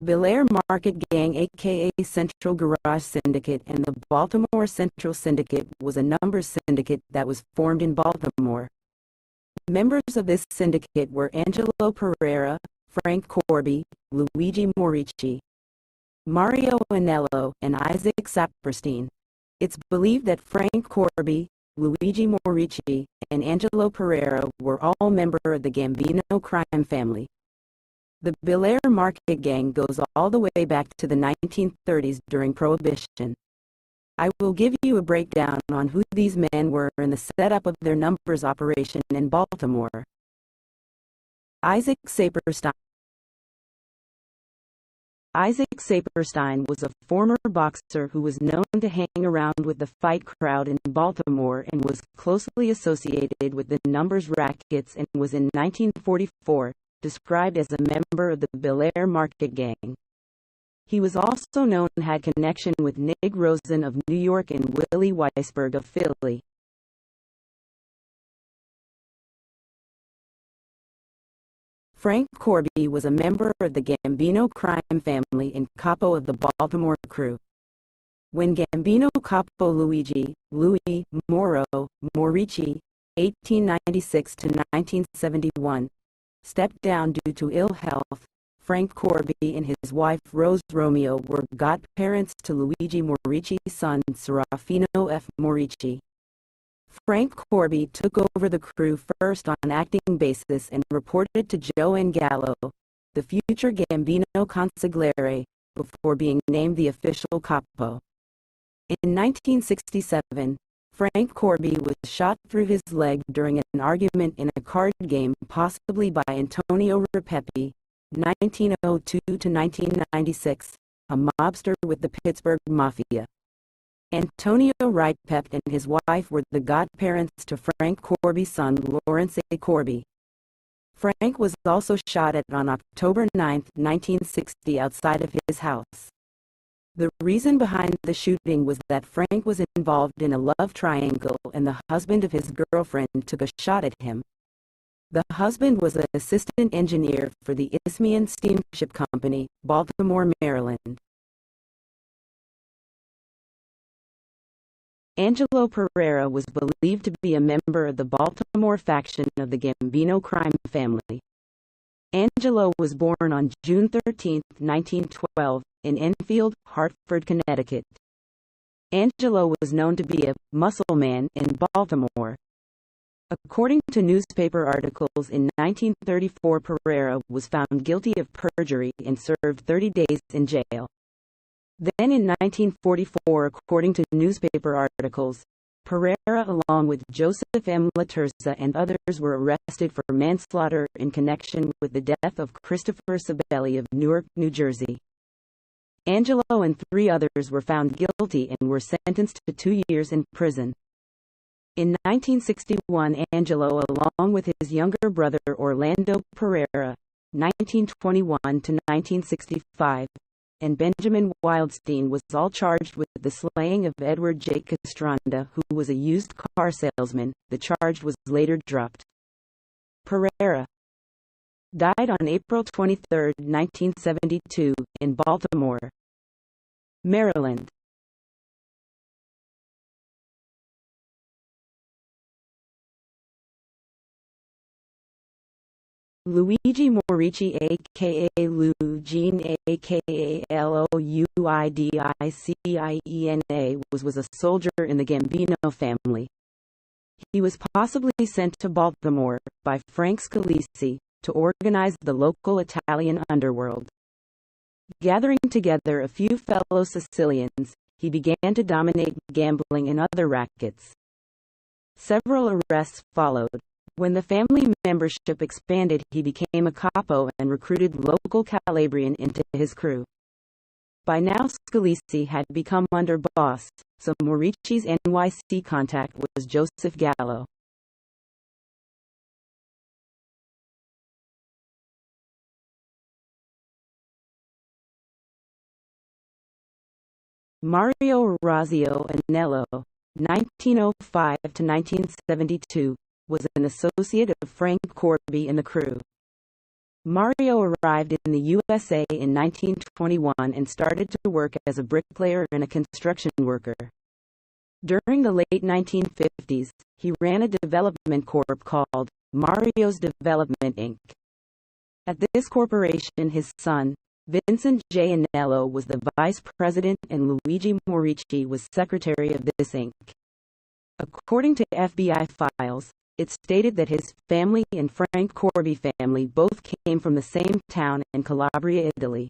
Belair Market Gang aka Central Garage Syndicate and the Baltimore Central Syndicate was a numbers syndicate that was formed in Baltimore. Members of this syndicate were Angelo Pereira, Frank Corby, Luigi Morici, Morici and Iannello, and Isaac Saperstein. It's believed that Frank Corby, Luigi Morici, and Angelo Pereira were all members of the Gambino crime family. The Belair Market Gang goes all the way back to the 1930s during Prohibition. I will give you a breakdown on who these men were and the setup of their numbers operation in Baltimore. Isaac Saperstein. Isaac Saperstein was a former boxer who was known to hang around with the fight crowd in Baltimore and was closely associated with the numbers rackets and was in 1944 described as a member of the Belair Market Gang. He was also known to have connection with Nig Rosen of New York and Willie Weisberg of Philly. Frank Corby was a member of the Gambino crime family and capo of the Baltimore crew. When Gambino capo Luigi, Louis, Moro, Morici, 1896 to 1971, stepped down due to ill health, Frank Corby and his wife Rose Romeo were godparents to Luigi Morici's son Serafino F. Morici. Frank Corby took over the crew first on acting basis and reported to Joe Angelo, the future Gambino consigliere, before being named the official capo. In 1967, Frank Corby was shot through his leg during an argument in a card game, possibly by Antonio Repepi, 1902 to 1996, a mobster with the Pittsburgh Mafia. Antonio Repepi and his wife were the godparents to Frank Corby's son Lawrence A. Corby. Frank was also shot at on October 9, 1960 outside of his house. The reason behind the shooting was that Frank was involved in a love triangle and the husband of his girlfriend took a shot at him. The husband was an assistant engineer for the Isthmian Steamship Company, Baltimore, Maryland. Angelo Pereira was believed to be a member of the Baltimore faction of the Gambino crime family. Angelo was born on June 13, 1912, in Enfield, Hartford, Connecticut. Angelo was known to be a muscle man in Baltimore. According to newspaper articles in 1934, Pereira was found guilty of perjury and served 30 days in jail. Then in 1944, according to newspaper articles, Pereira along with Joseph M. Laterza and others were arrested for manslaughter in connection with the death of Christopher Sabelli of Newark, New Jersey. Angelo and 3 others were found guilty and were sentenced to 2 years in prison. In 1961, Angelo, along with his younger brother Orlando Pereira, 1921 to 1965, and Benjamin Wildstein was all charged with the slaying of Edward J. Castranda, who was a used car salesman. The charge was later dropped. Pereira died on April 23, 1972, in Baltimore, Maryland. Luigi Morici aka Lou Jean aka Louidiciena was a soldier in the Gambino family. He was possibly sent to Baltimore by Frank Scalisi to organize the local Italian underworld. Gathering together a few fellow Sicilians, he began to dominate gambling and other rackets. Several arrests followed. When the family membership expanded, he became a capo and recruited local Calabrian into his crew. By now Scalisi had become underboss, so Morici's NYC contact was Joseph Gallo. Mario Orazio Iannello, 1905 to 1972, was an associate of Frank Corby in the crew. Mario arrived in the USA in 1921 and started to work as a bricklayer and a construction worker. During the late 1950s, he ran a development corp called Mario's Development Inc. At this corporation, his son, Vincent J. Iannello, was the vice president and Luigi Morici was secretary of this Inc. According to FBI files, it stated that his family and Frank Corby family both came from the same town in Calabria, Italy.